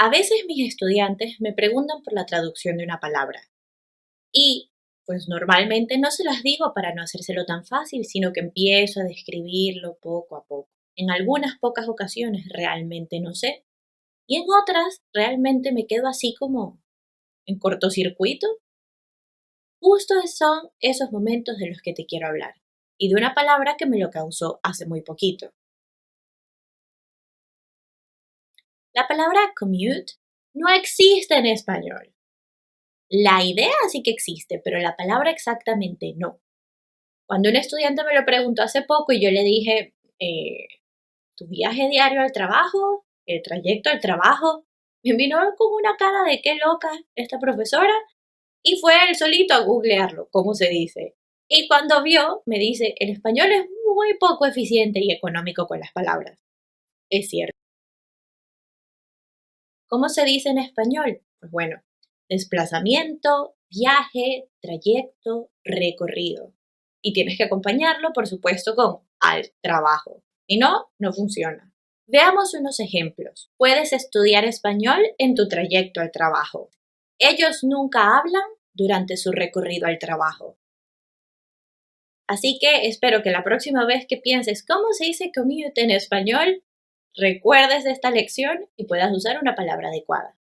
A veces mis estudiantes me preguntan por la traducción de una palabra y, pues normalmente no se las digo para no hacérselo tan fácil, sino que empiezo a describirlo poco a poco. En algunas pocas ocasiones realmente no sé y en otras realmente me quedo así como en cortocircuito. Justo son esos momentos de los que te quiero hablar y de una palabra que me lo causó hace muy poquito. La palabra commute no existe en español. La idea sí que existe, pero la palabra exactamente no. Cuando un estudiante me lo preguntó hace poco y yo le dije, ¿tu viaje diario al trabajo? ¿El trayecto al trabajo? Me vino con una cara de qué loca esta profesora y fue él solito a googlearlo, como se dice. Y cuando vio, me dice, el español es muy poco eficiente y económico con las palabras. Es cierto. ¿Cómo se dice en español? Pues bueno, desplazamiento, viaje, trayecto, recorrido. Y tienes que acompañarlo, por supuesto, con al trabajo. Y no, no funciona. Veamos unos ejemplos. Puedes estudiar español en tu trayecto al trabajo. Ellos nunca hablan durante su recorrido al trabajo. Así que espero que la próxima vez que pienses cómo se dice commute en español, recuerdes esta lección y puedas usar una palabra adecuada.